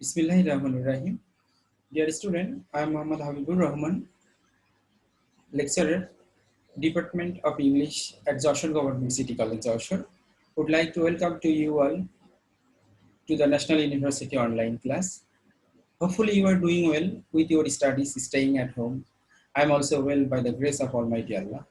Bismillahirrahmanirrahim. Dear student, I am Muhammad Habibur Rahman, lecturer, Department of English at Joshua Government City College, Joshua. Would like to welcome to you all to the National University online class. Hopefully you are doing well with your studies, staying at home. I am also well by the grace of Almighty Allah.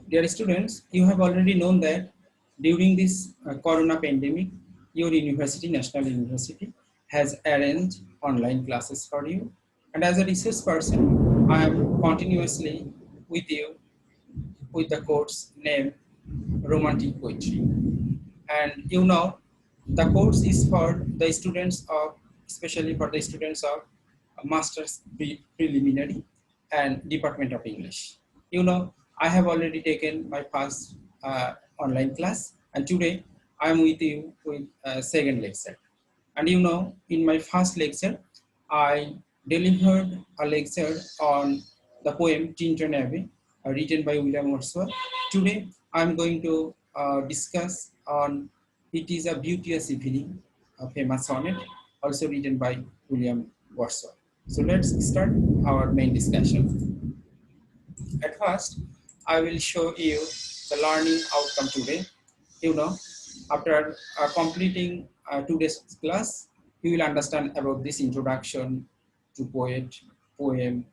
Dear students, you have already known that during this corona pandemic, your university, National University, has arranged online classes for you. And as a research person, I am continuously with you with the course name Romantic Poetry. And you know, the course is for the students of, especially for the students of Master's Preliminary and Department of English. You know, I have already taken my first online class, and today I am with you with second lecture. And you know, in my first lecture, I delivered a lecture on the poem Tintern Abbey, written by William Wordsworth. Today, I'm going to discuss on It Is a Beauteous Evening, a famous sonnet, also written by William Wordsworth. So let's start our main discussion. At first, I will show you the learning outcome today. You know, after completing today's class, you will understand about this introduction to poet, poem,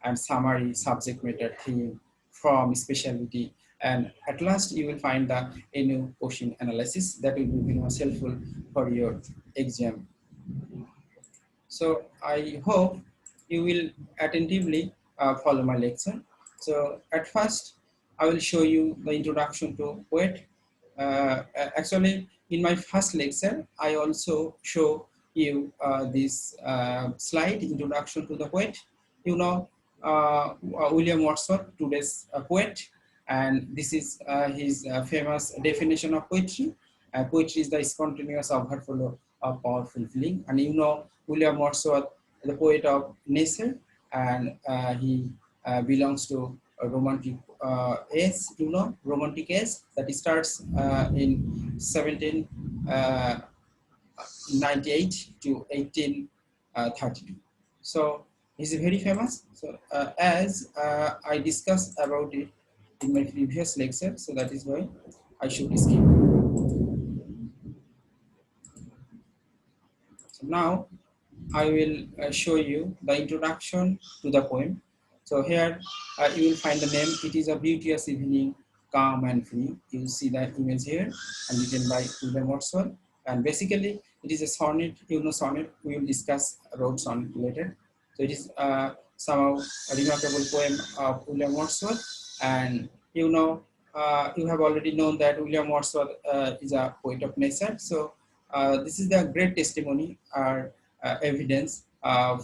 and summary, subject matter, theme, from specialty, and at last you will find the NU question analysis that will be very much helpful for your exam. So I hope you will attentively follow my lecture. So at first, I will show you the introduction to poet. Actually, in my first lecture, I also show you this slide, introduction to the poet. You know, William Wordsworth, today's poet, and this is his famous definition of poetry. Poetry is the spontaneous overflow of powerful feeling. And you know, William Wordsworth, the poet of nature, and he belongs to a romantic age, you know, romantic age that starts in 1798 to 1832. So he's very famous. So as I discussed about it in my previous lecture, so that is why I should skip. So now I will show you the introduction to the poem. So here you will find the name. It is a beauteous evening, calm and free. You will see that image here, and written by William Wordsworth. And basically, it is a sonnet. You know, sonnet. We will discuss about sonnet later. So it is somehow a remarkable poem of William Wordsworth. And you know, you have already known that William Wordsworth is a poet of nature. So this is the great testimony or evidence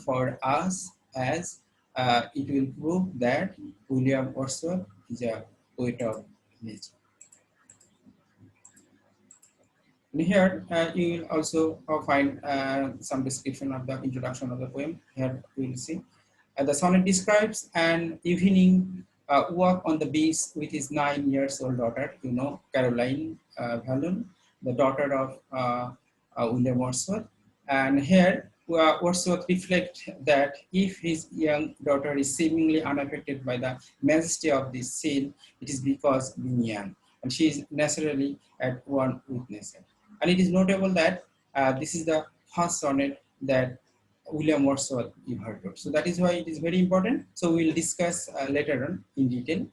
for us, as it will prove that William Wordsworth is a poet of nature. And here you will also find some description of the introduction of the poem. Here we will see. The sonnet describes an evening walk on the beach with his 9 years old daughter, you know, Caroline Vallon, the daughter of William Wordsworth. And here Wordsworth reflects that if his young daughter is seemingly unaffected by the majesty of this scene, it is because being young, and she is naturally at one with nature. And it is notable that this is the first sonnet that William Wordsworth you heard of. So that is why it is very important. So we will discuss later on in detail.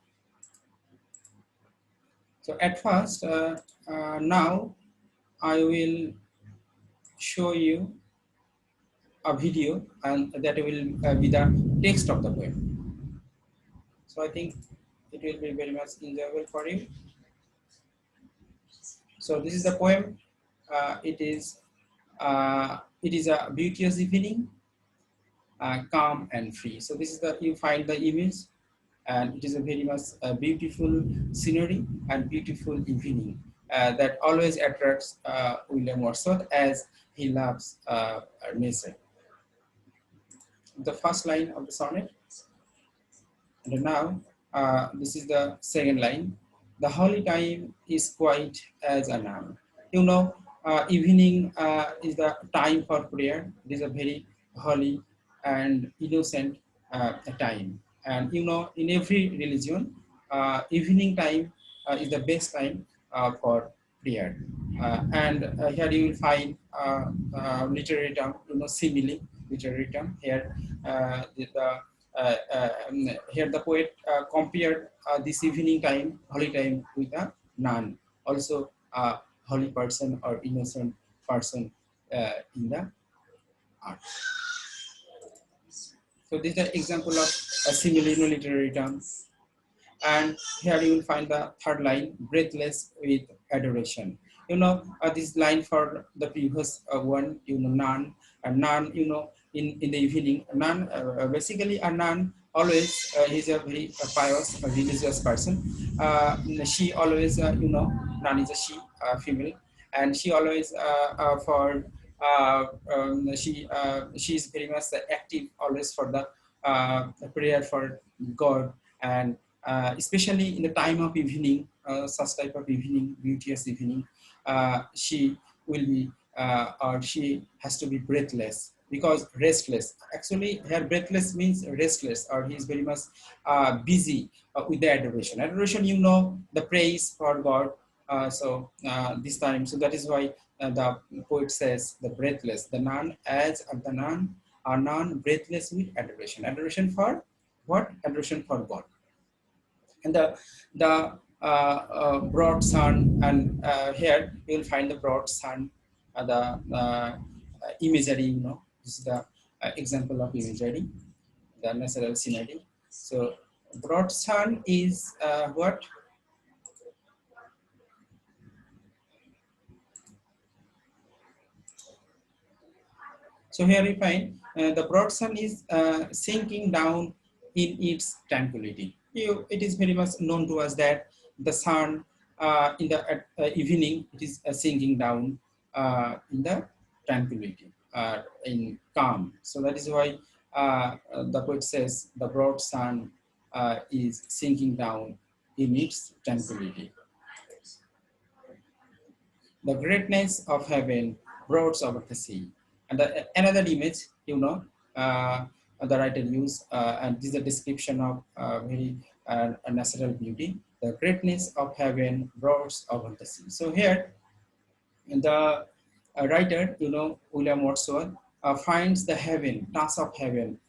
So at first, now I will show you a video, and that will be the text of the poem. So I think it will be very much enjoyable for you. So this is the poem. It is a beauteous evening, calm and free. So this is the, you find the image, and it is a very much beautiful scenery and beautiful evening that always attracts William Wordsworth, as he loves nature. the first line of the sonnet. And now, this is the second line. The holy time is quiet as a noun. You know, evening is the time for prayer. It is a very holy and innocent time. And you know, in every religion, evening time is the best time for prayer. And here you will find literary term, you know, simile, literary term. Here, here the poet compared this evening time, holy time, with a nun, also a holy person or innocent person in the art. So this is an example of a similar literary term. And here you will find the third line, breathless with adoration. You know, this line for the previous one, you know, nun, and nun, you know, in the evening, nun, basically a nun always is a very pious, religious person. She always, you know, nun is a she, female, and she always she is very much active always for the prayer for God. And especially in the time of evening, such type of evening, beauteous evening, she will be or she has to be breathless because restless. Actually, her breathless means restless, or he is very much busy with the adoration. Adoration, you know, the praise for God. This time, so that is why the poet says the breathless, the nun as the nun are non breathless with adoration. Adoration for what? Adoration for God. And the broad sun, and here you will find the broad sun, the imagery, you know, this is the example of imagery, the natural scenery. So broad sun is what? So here we find the broad sun is sinking down in its tranquility. It is very much known to us that the sun in the evening, it is sinking down in the tranquility, in calm. So that is why the poet says the broad sun is sinking down in its tranquility. The greatness of heaven broods over the sea. And another image, you know, the writer used, and this is a description of very natural beauty. The greatness of heaven broods over the sea. So here, the writer, you know, William Wordsworth, finds the heaven, task of heaven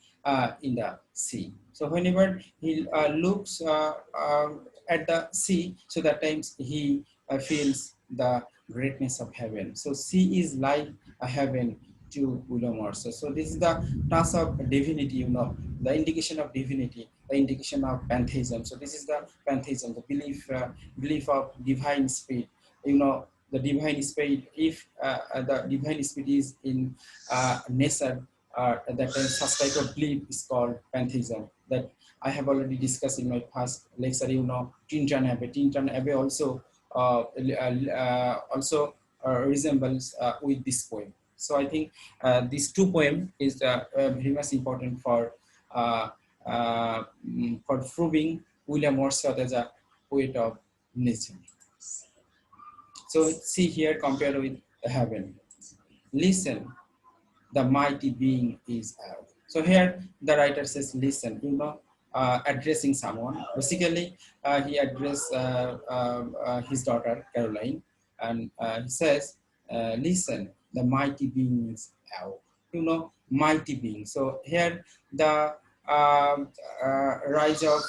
in the sea. So whenever he looks at the sea, so that times he feels the greatness of heaven. So sea is like a heaven to William Wordsworth. So this is the task of divinity, you know, the indication of divinity, the indication of pantheism. So this is the pantheism, the belief of divine spirit, you know, the divine spirit. If the divine spirit is in nature, that such type of belief is called pantheism, that I have already discussed in my past lecture, you know. Tintan Abbey also resembles with this poem. So I think these two poems is very much important uh, for proving William Wordsworth as a poet of nature. So see here, compared with heaven. Listen, the mighty being is out. So here the writer says, listen, you know, addressing someone. Basically, he addressed his daughter Caroline, and he says, listen, the mighty being is out. You know, mighty being. So here the rise of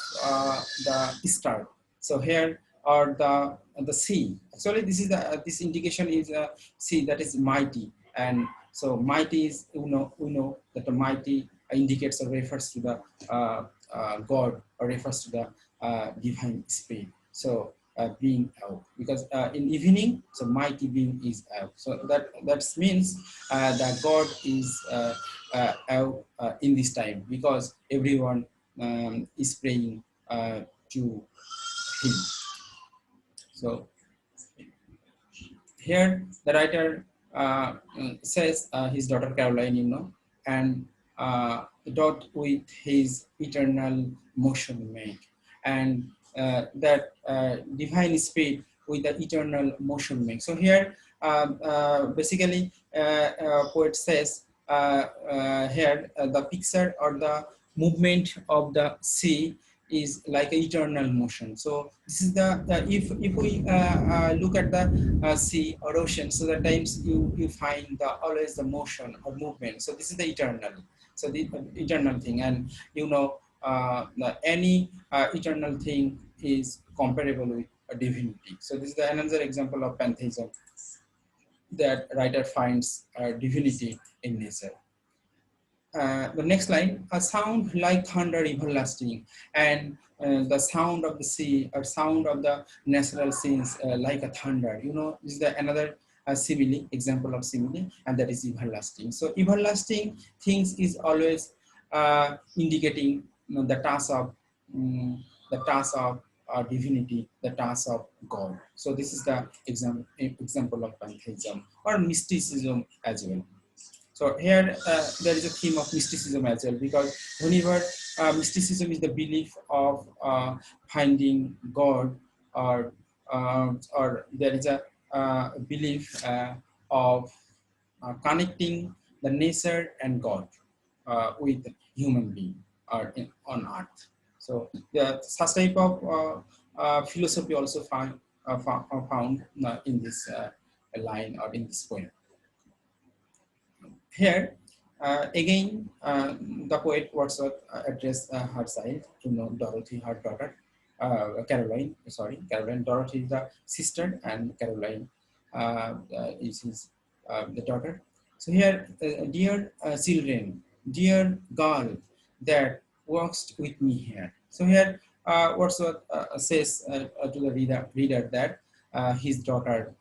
the star. So here, or the sea. Actually, this is this indication is sea, that is mighty. And so mighty is, we know that the mighty indicates or refers to the God, or refers to the divine spirit. So being out, because in evening, so mighty being is out. So that means that God is out in this time, because everyone is praying to Him. So here the writer says his daughter Caroline, you know, and dot with his eternal motion make, and that divine speed with the eternal motion make. So here basically poet says here the picture or the movement of the sea is like eternal motion. So this is the if we look at the sea or ocean, so the times you find the always the motion or movement. So this is the eternal. So the eternal thing, and any eternal thing is comparable with a divinity. So this is another example of pantheism, that writer finds divinity in nature. The next line, a sound like thunder everlasting, and the sound of the sea or sound of the natural scenes like a thunder. This is another simile, example of simile, and that is everlasting. So everlasting things is always indicating the task of divinity, the task of God. So this is the example of pantheism or mysticism as well. So here there is a theme of mysticism as well, because whenever mysticism is the belief of finding God, or there is a belief of connecting the nature and God with human being or on earth. So such type of philosophy also found in this line or in this poem. Here, again, the poet Wordsworth addressed her child, Dorothy, her daughter, Caroline. Sorry, Caroline. Dorothy is the sister, and Caroline is his the daughter. So here, dear children, dear girl that walks with me here. So here, Wordsworth says to the reader that his daughter,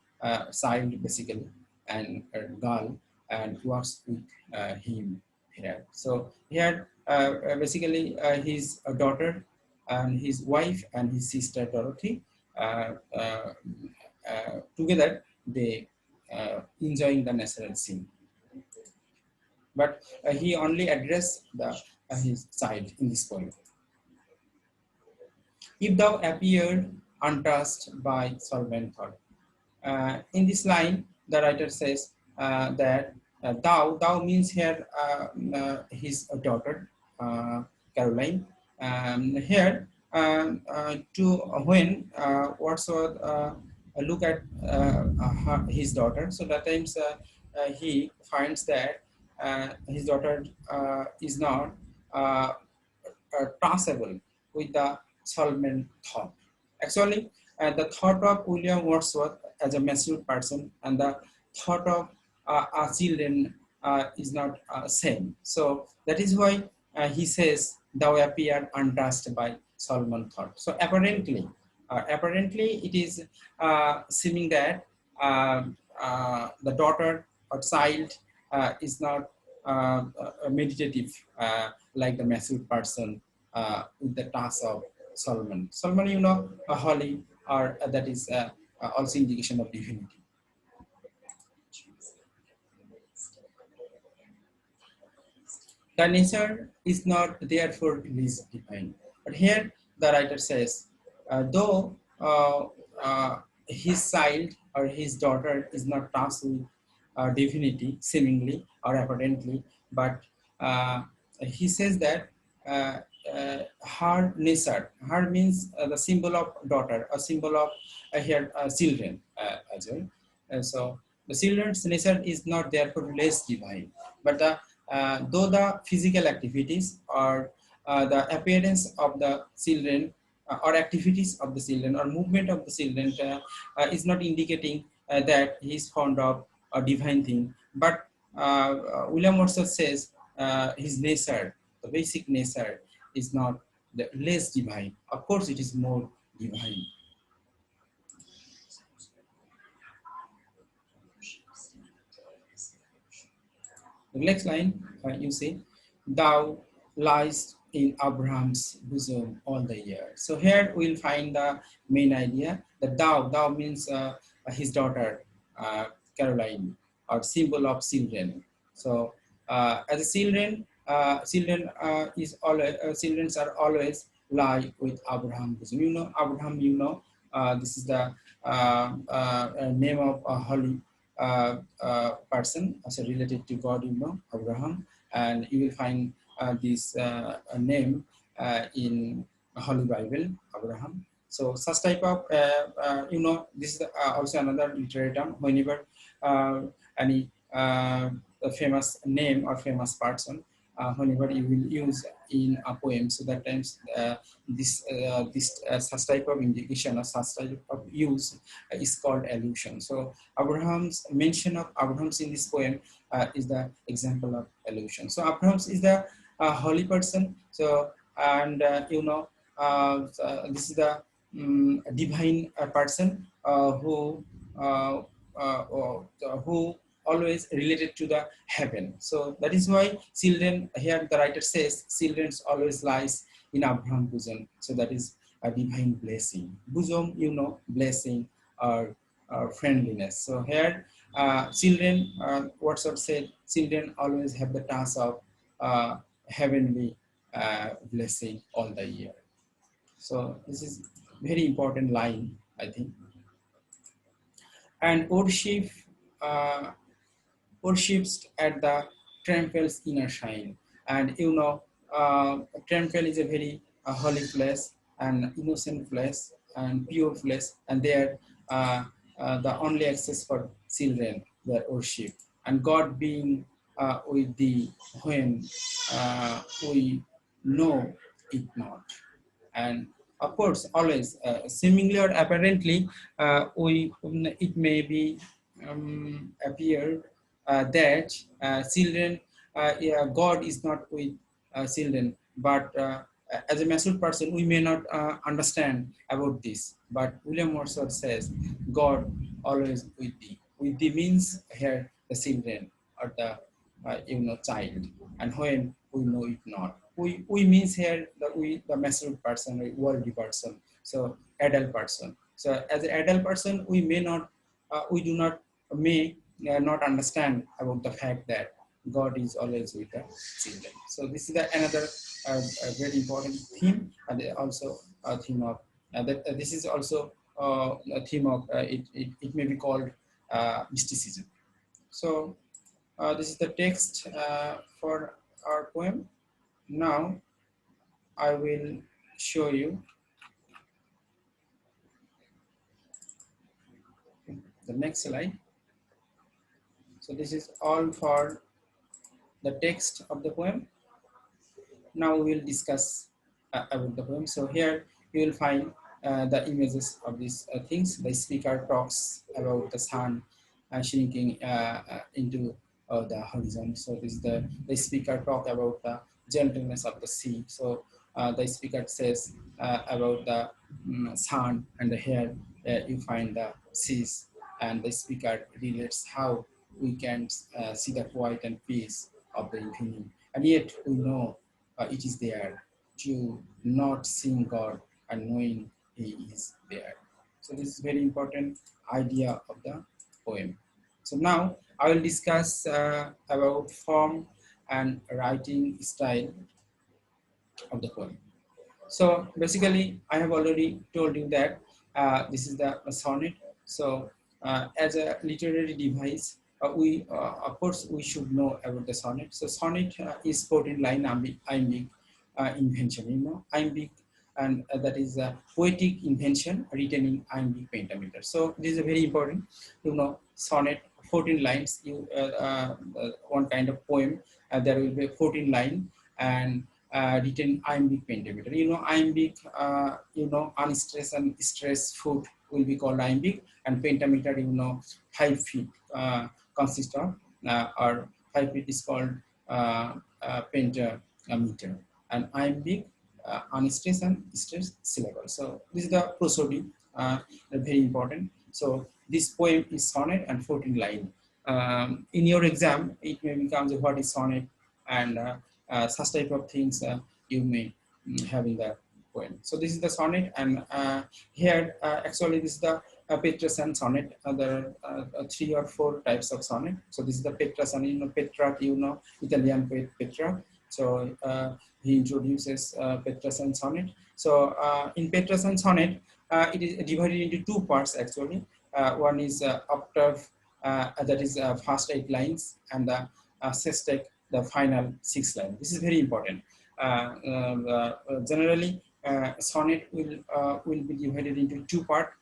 child basically, and girl, and works with him here. So here basically his daughter and his wife and his sister Dorothy together, they enjoying the natural scene. But he only addressed his child in this poem. If thou appeared untouched by solvent thought. In this line, the writer says that thou means here his daughter, Caroline. Here, to when Wordsworth look at his daughter, so that times he finds that his daughter is not traceable with the solvent thought. Actually, the thought of William Wordsworth as a mature person and the thought of our children is not same. So that is why he says, "Thou appear untouched by Solomon thought." So apparently, it is seeming that the daughter or child is not meditative like the mature person with the task of Solomon. Solomon, a holy, or that is also indication of divinity. The nature is not therefore is divine. But here the writer says, though his child or his daughter is not tasked with divinity, seemingly or apparently, but he says that her nature, her means the symbol of daughter, a symbol of here children as well. So the children's nature is not therefore less divine, but though the physical activities or the appearance of the children or activities of the children or movement of the children is not indicating that he is fond of a divine thing, but William Wordsworth says his nature, the basic nature, is not the less divine. Of course, it is more divine. The next line, you say, "Thou liest in Abraham's bosom all the year." So here we'll find the main idea that thou means his daughter, Caroline, or symbol of children. So as a children, children is always children are always lie with Abraham bosom. You know Abraham. You know this is the name of a holy person, also related to God. You know Abraham, and you will find this name in Holy Bible, Abraham. So such type of this is also another literary term. Whenever any famous name or famous person, whenever you will use in a poem, so that times this such type of indication or such type of use is called allusion. So Abraham's mention of Abraham's in this poem is the example of allusion. So Abraham's is the holy person. So and this is the divine person who always related to the heaven. So that is why children, here the writer says, children always lies in Abraham bosom. So that is a divine blessing. Bosom, blessing or friendliness. So here children, Wordsworth said, children always have the task of heavenly blessing all the year. So this is very important line, I think. And uh, worships at the temple's inner shrine. And temple is a very holy place and innocent place and pure place, and there the only access for children, their worship, and God being with thee when we know it not. And of course always seemingly or apparently we it may be appeared that children yeah, God is not with children, but as a mature person we may not understand about this, but William Wordsworth says God always with thee means here the children or the child, and when we know it not, we means here that we the mature person, worldly person, so adult person. So as an adult person we may not we do not may not understand about the fact that God is always with the children. So this is another a very important theme, and also a theme of this is also a theme of it may be called mysticism. So this is the text for our poem. Now I will show you the next slide. So this is all for the text of the poem. Now we will discuss about the poem. So here you will find the images of these things. The speaker talks about the sun shrinking into the horizon. So this is the speaker talk about the gentleness of the sea. So the speaker says about the sun, and here you find the seas, and the speaker relates how we can see the quiet and peace of the evening, and yet we know it is there to not seeing God and knowing He is there. So this is very important idea of the poem. So now I will discuss about form and writing style of the poem. So basically, I have already told you that this is the sonnet. So as a literary device, of course we should know about the sonnet. So sonnet is 14 line iambic invention. Iambic, and that is a poetic invention written in iambic pentameter. So this is a very important. Sonnet 14 lines. One kind of poem. There will be 14 line and written iambic pentameter. Iambic, unstressed and stressed foot will be called iambic, and pentameter, 5 feet consists of, or 5 feet is called pentameter, and iambic, unstressed and stressed syllable. So this is the prosody, very important. So this poem is sonnet and 14 line. In your exam, it may become what is sonnet, and such type of things you may have in the poem. So this is the sonnet, and here actually this is the Petrarchan sonnet. There are 3 or 4 types of sonnet. So this is the Petrarchan sonnet. Petrarch, Italian poet Petrarch, So he introduces Peterson sonnet. So in Peterson sonnet, it is divided into two parts actually. One is octave, that is first 8 lines, and the sestet, the final 6 lines. This is very important. Generally, sonnet will be divided into two parts.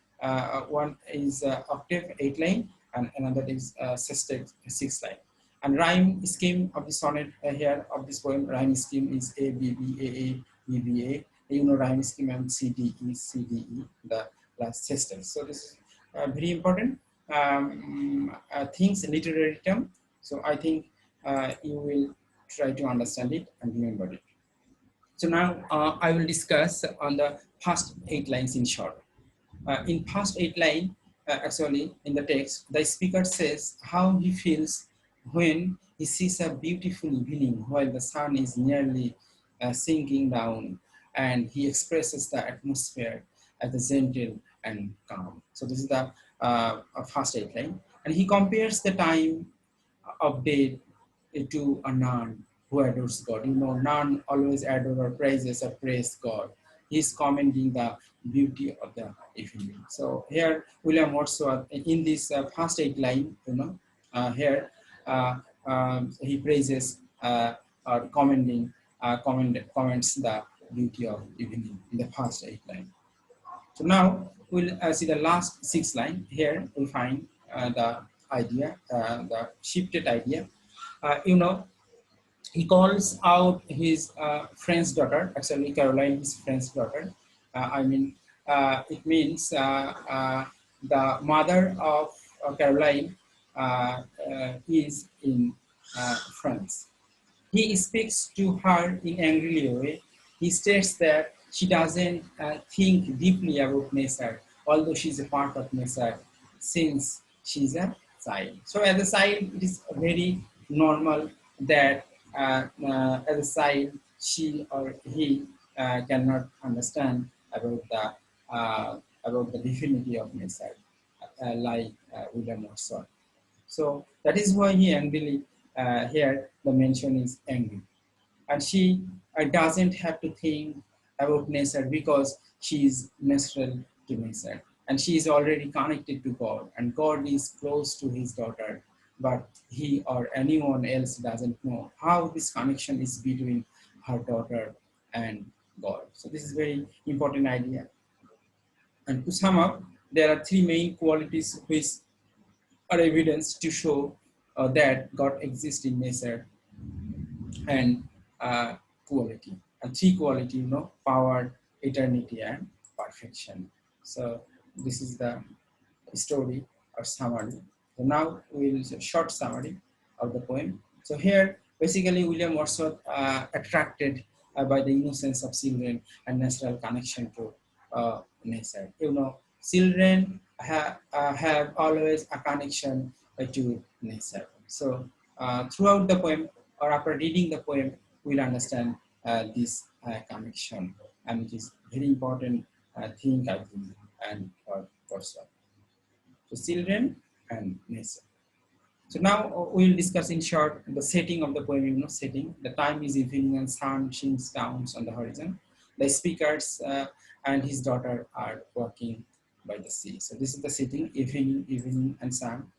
One is octave 8 line, and another is sestet 6 line. And rhyme scheme of the sonnet here of this poem, rhyme scheme is A B B A A B B A. You know rhyme scheme and C D E C D E, the last sestet. So this is very important things, literary term. So I think you will try to understand it and remember it. So now I will discuss on the first 8 lines in short. In past 8 line, actually in the text, the speaker says how he feels when he sees a beautiful evening while the sun is nearly sinking down, and he expresses the atmosphere as a gentle and calm. So this is the first 8 line, and he compares the time of day to a nun who adores God. You know, nun always adore or praises or praise God. He's commenting the beauty of the evening. So here, William Wordsworth, in this first 8 line, here he praises or comments the beauty of evening in the first 8 line. So now we'll see the last 6 line. Here we find the idea, the shifted idea. You know, he calls out his friend's daughter, actually Caroline, his friend's daughter. It means the mother of Caroline is in France. He speaks to her in angry way. He states that she doesn't think deeply about nature, although she's a part of nature since she's a child. So as a child, it is very normal that as a child, she or he cannot understand about the divinity of nature, like William Wordsworth. So that is why he angrily, here the mention is angry. And she doesn't have to think about nature because she is natural to nature. And she is already connected to God, and God is close to his daughter, but he or anyone else doesn't know how this connection is between her daughter and God. So this is very important idea. And to sum up, there are three main qualities which are evidence to show that God exists in nature, and quality. And three quality, power, eternity, and perfection. So this is the story or summary. So now we'll a short summary of the poem. So here, basically, William Wordsworth attracted by the innocence of children and natural connection to nature. Children have always a connection to nature. So throughout the poem, or after reading the poem, we'll understand this connection, and it is very important thing, I think, and for Wordsworth. So children and nature. So now we'll discuss in short the setting of the poem. Setting. The time is evening and sun shines down on the horizon. The speakers and his daughter are walking by the sea. So this is the setting, evening and sun.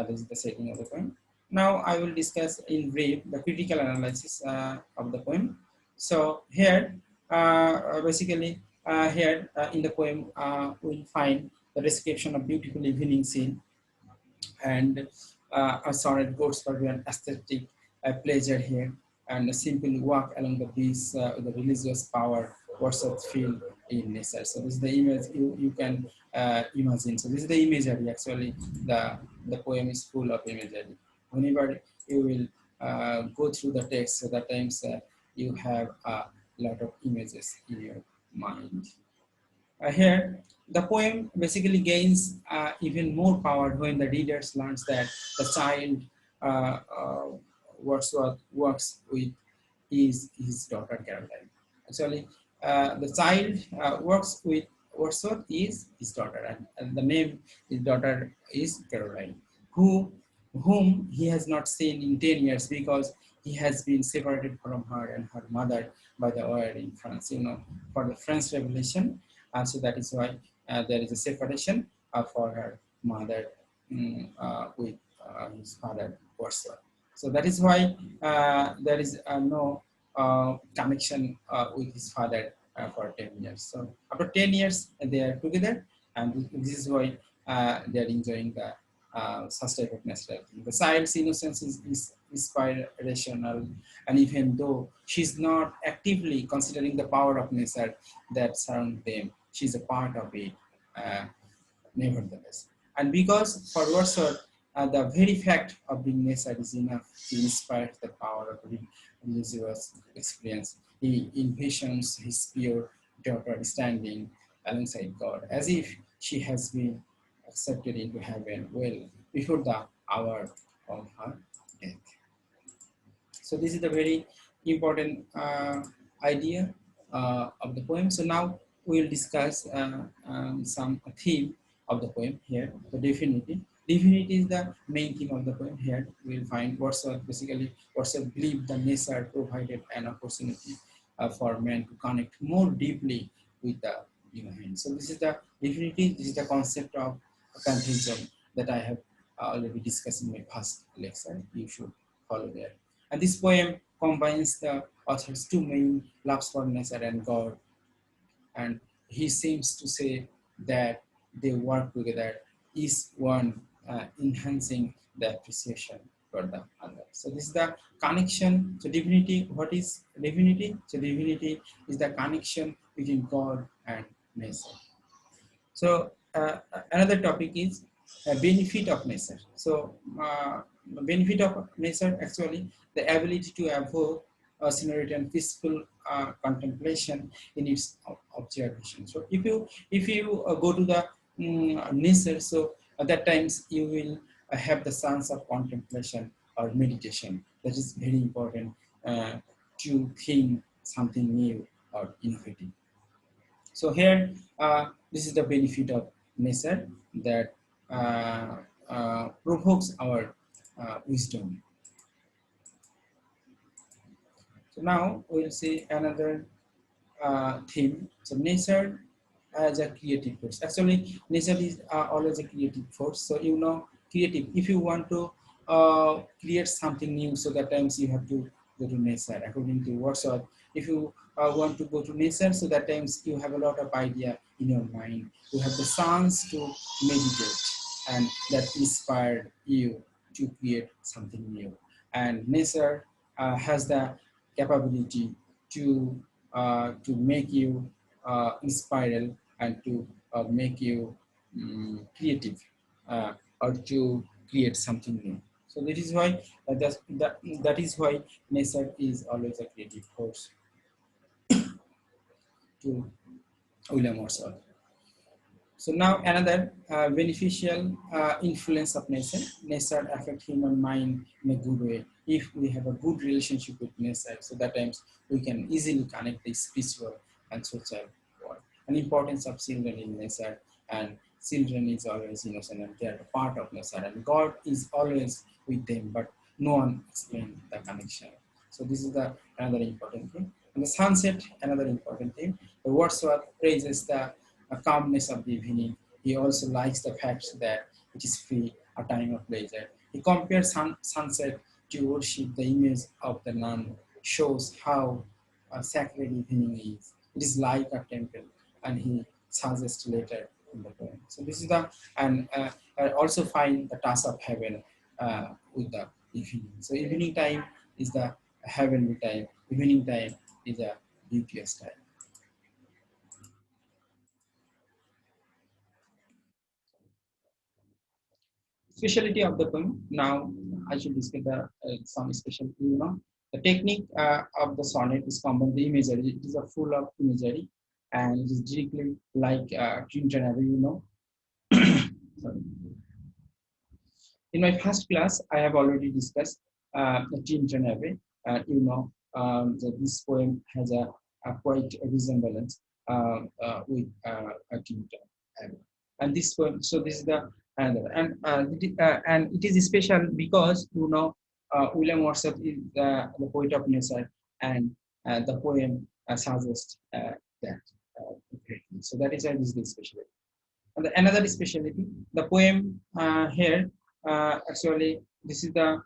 This is the setting of the poem. Now I will discuss in brief the critical analysis of the poem. So here, basically, here in the poem, we'll find the description of beautiful evening scene, and a sonnet goes for an aesthetic pleasure here, and a simple walk along the beach with the religious power Wordsworth feel in nature. So this is the image you can imagine. So this is the imagery. Actually, the poem is full of imagery. Whenever you will go through the text, so that times you have a lot of images in your mind. Here, the poem basically gains even more power when the reader learns that the child Wordsworth works with is his daughter Caroline. Actually, the child works with Wordsworth is his daughter, and the name his daughter is Caroline, whom he has not seen in 10 years because he has been separated from her and her mother by the war in France, for the French Revolution. So that is why there is a separation for her mother with his father Warsaw. So that is why there is no connection with his father for 10 years. So after 10 years, they are together, and this is why they are enjoying the such type of natural thing. The child's innocence is inspirational, and even though she's not actively considering the power of nature that surround them, she's a part of it. Uh, Nevertheless. And because for Warsaw, the very fact of being nature is enough to inspire the power of religious experience. He envisions his pure daughter standing alongside God, as if she has been accepted into heaven well before the hour of her death. So this is the very important idea of the poem. So now we will discuss some theme of the poem here. The divinity. Divinity is the main theme of the poem here. We will find Wordsworth basically Wordsworth believed the nature provided an opportunity for man to connect more deeply with the divine. So this is the divinity. This is the concept of pantheism that I have already discussed in my past lecture. You should follow there. And this poem combines the author's two main loves for nature and God, and he seems to say that they work together, each one enhancing the appreciation for the other. So this is the connection. So divinity, what is divinity? So divinity is the connection between God and nature. So another topic is benefit of nature. So benefit of nature actually the ability to evoke a scenario and peaceful contemplation in its observation. So if you go to the nature, so at that times you will have the sense of contemplation or meditation. That is very important to think something new or innovative. So here, this is the benefit of nature that provokes our wisdom. So now we'll see another theme. So nature as a creative force. Actually, nature is always a creative force. So creative. If you want to create something new, so that times you have to go to nature. According to Wordsworth, if you want to go to nature, so that times you have a lot of idea in your mind. You have the chance to meditate, and that inspired you to create something new. And nature has the capability to make you inspired and to make you creative or to create something new. So that is why that is why nature is always a creative force to William Wordsworth. So now another beneficial influence of nature. Nature affect human mind in a good way. If we have a good relationship with nature, so that times we can easily connect the spiritual and social world. And importance of children in nature, and children is always innocent and they are a part of nature, and God is always with them, but no one explains the connection. So this is the another important thing. And the sunset, another important thing. The Wordsworth praises the calmness of the evening. He also likes the fact that it is free, a time of pleasure. He compares sunset to worship. The image of the nun shows how sacred evening is. It is like a temple, and he suggests later in the poem. So this is the, and I also find the task of heaven with the evening. So evening time is the heavenly time. Evening time is a beauteous time. Specialty of the poem. Now I should discuss some specialty. The technique of the sonnet is common. The imagery, it is a full of imagery, and it is directly like Trinity. Sorry. In my first class, I have already discussed the Trinity. This poem has a quite a resemblance with a Trinity. And this poem, so this is the another, and it is special because William Wordsworth is the poet of nature, and the poem suggests that greatly. So that is why this is special. And another specialty, the poem here, actually, this is the,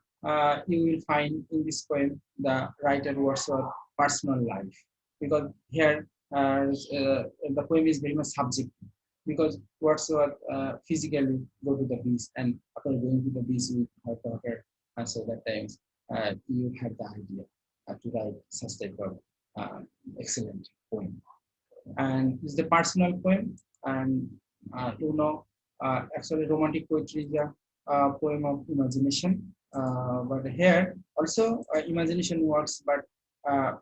you will find in this poem, the writer Wordsworth personal life. Because here, the poem is very much subjective. Because Wordsworth physically go to the beach, and after going to the beach with her daughter, and so that times you have the idea to write such type of excellent poem. And it's the personal poem, and actually romantic poetry is a poem of imagination, but here also imagination works, but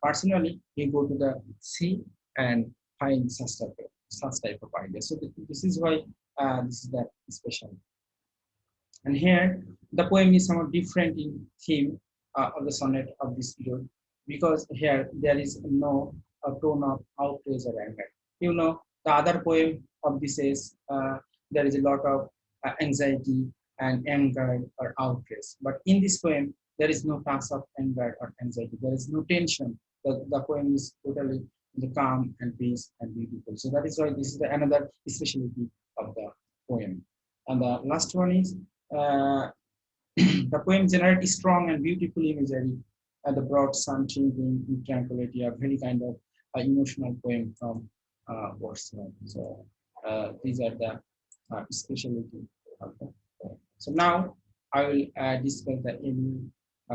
personally you go to the sea and find such type of idea. So this is why this is that special. And here, the poem is somewhat different in theme of the sonnet of this period, because here there is no tone of outrage or anger. The other poem of this is there is a lot of anxiety and anger or outrage. But in this poem, there is no touch of anger or anxiety. There is no tension. The poem is totally the calm and peace and beautiful. So that is why this is another specialty of the poem. And the last one is the poem generates strong and beautiful imagery. The broad sun twinkling in tranquility, a very kind of emotional poem from Wordsworth. So these are the specialty of the poem. So now I will discuss the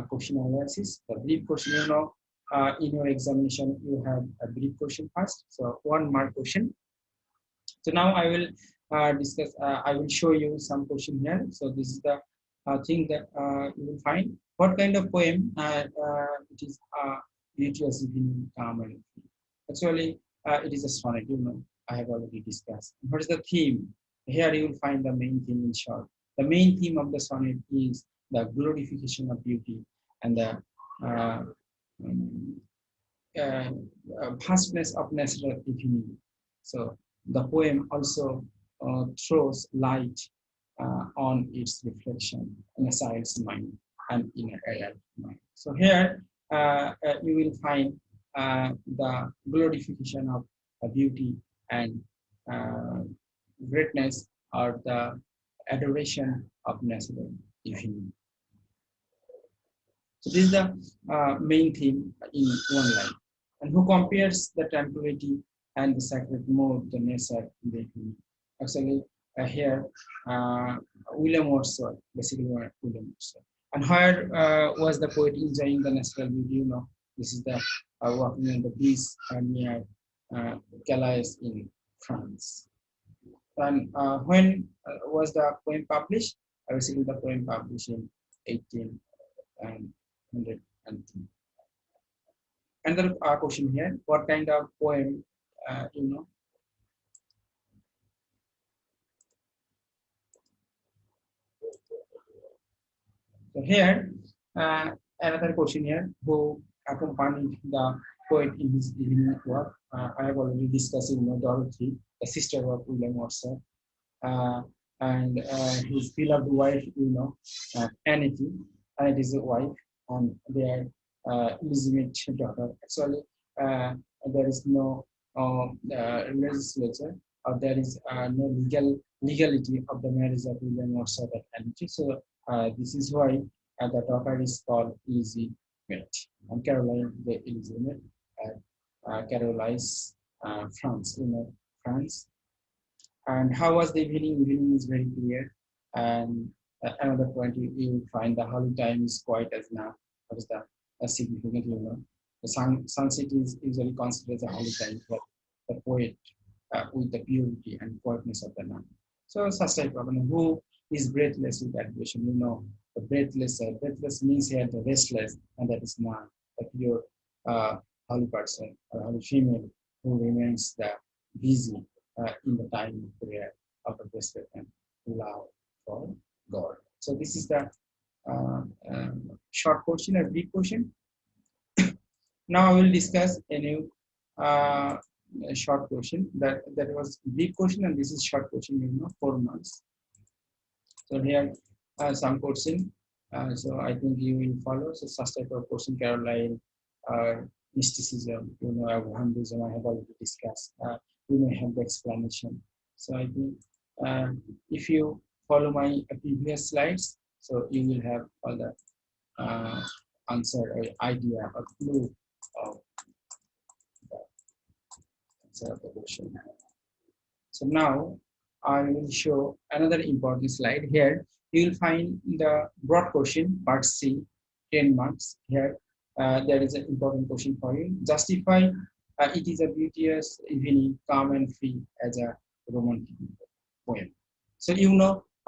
question analysis. The brief question, in your examination you have a brief question first. So 1 mark question. So now I will discuss. I will show you some question here. So this is the thing that you will find. What kind of poem it is? Beauteous evening, calm and free. Actually, it is a sonnet. I have already discussed. What is the theme? Here you will find the main theme in short. The main theme of the sonnet is the glorification of beauty and the um, vastness of natural evening. So the poem also throws light on its reflection in a child's mind and in an adult mind. So here you will find the glorification of beauty and greatness, or the adoration of natural evening. So this is the main theme in one line. And who compares the tranquility and the sacred mode, the nature in the evening. Actually, here, William Wordsworth, basically William Wordsworth. And where was the poet enjoying the natural beauty? This is the walking on the beach near Calais in France. And when was the poem published? Basically, the poem published in 1802. Another question here: what kind of poem, So here, another question here: who accompanied the poet in his evening work? I have already discussed, Dorothy, the sister of William Wordsworth, uh, and his beloved wife, Anity, and his wife, and their illegitimate daughter. Actually, there is no legislature, or there is no legality of the marriage of William Wordsworth and Anity. So this is why the daughter is called illegitimate, and Caroline the illegitimate, Caroline's France, France. And how was the evening? Evening is very clear. And another point, you will find the holy time is quiet as now. What is the significant? The sunset is usually considered as a holy time for the poet, with the purity and quietness of the night. So such type of, who is breathless with adoration? The breathless. Breathless means here the restless, and that is not the pure holy person or holy female who remains the busy in the time of prayer, out of respect and love for God. So this is the short question, a brief question. Now I will discuss a new short question. That was brief question, and this is short question. 4 months. So here some question. So I think you will follow. So such type of question, Caroline, mysticism, Abrahamism, I have already discussed. You may have the explanation. So I think uh, if you follow my previous slides, so you will have all the answer or idea or clue of the answer of the question. So now I will show another important slide here. You will find the broad question, part C, 10 marks. Here, there is an important question for you. Justify it is a beauteous evening, calm and free as a romantic poem. So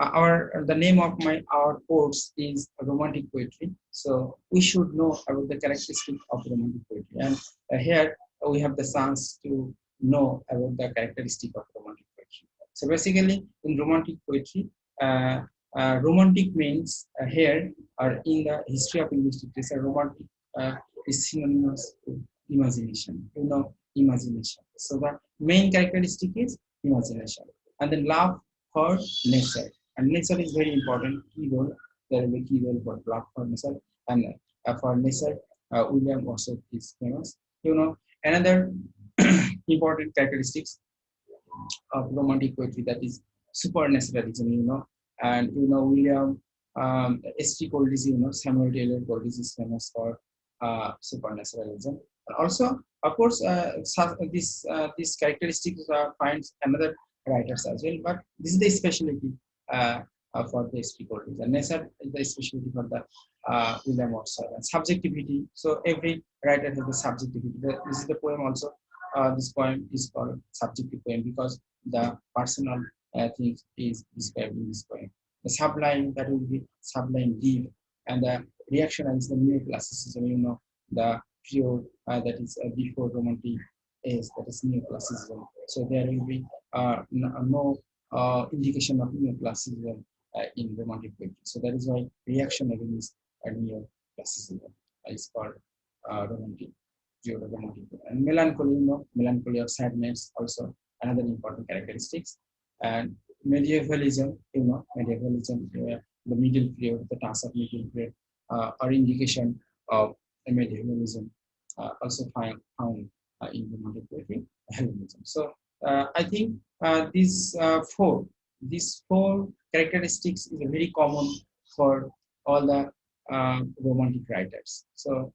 our the name of our course is romantic poetry. So we should know about the characteristic of romantic poetry. And here we have the chance to know about the characteristic of romantic poetry. So basically, in romantic poetry, uh, romantic means here or in the history of English literature, romantic is synonymous to imagination. Imagination. So the main characteristic is imagination, and then love for nature. And nature is very important key role. There will be key role for love for nature, and for nature, William also is famous. Another important characteristics of romantic poetry, that is supernaturalism, and William S.T. Coleridge, Samuel Taylor Coleridge is famous for supernaturalism. And also, of course, this characteristics finds another writers as well, but this is the specialty uh, for the S.T. Coleridge. And nature is the specialty for the William Wordsworth. And subjectivity. So every writer has the subjectivity. This is the poem also. This poem is called subjective poem because the personal things is described in this poem. The sublime, that will be sublime deep, and the reaction is the neoclassicism. The pure that is before romantic is, that is neoclassicism. So there will be no indication of neoclassicism in romantic poetry. So that is why reaction against neoclassicism is called romantic. And melancholy, melancholy or sadness, also another important characteristics. And medievalism, medievalism, the middle period, the task of middle period, or indication of medievalism, also found in the modern poetry, Hellenism. So I think these four characteristics is very common for all the romantic writers. So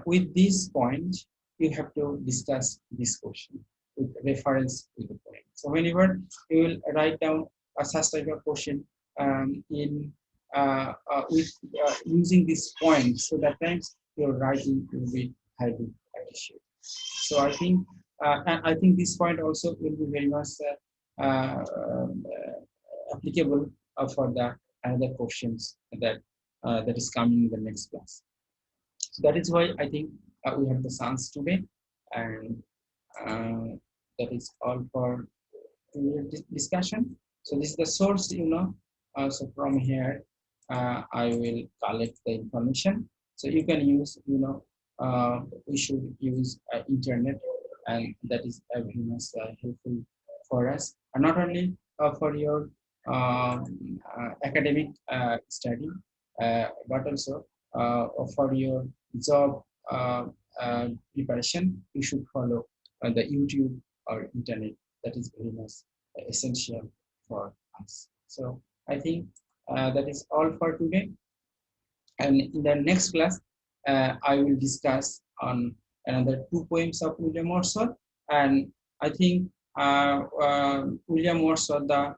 with this point, you have to discuss this question with reference to the poem. So whenever you will write down a such type of question in with using this point, so that times your writing will be highly appreciated. So I think this point also will be very much applicable for the another questions that is coming in the next class. So that is why I think we have the chance today, and that is all for discussion. So this is the source, so from here, I will collect the information. So you can use, we should use internet, and that is very much helpful for us, and not only for your academic study, but also for your job preparation. You should follow the YouTube or internet. That is very much essential for us. So I think that is all for today. And in the next class, I will discuss on another two poems of William Wordsworth. And I think William Wordsworth,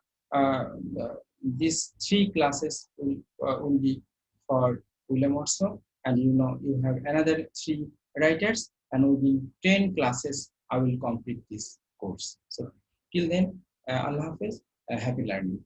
these three classes will be for William Wordsworth. And you have another three writers, and within 10 classes, I will complete this course. So till then, Allah Hafiz, happy learning.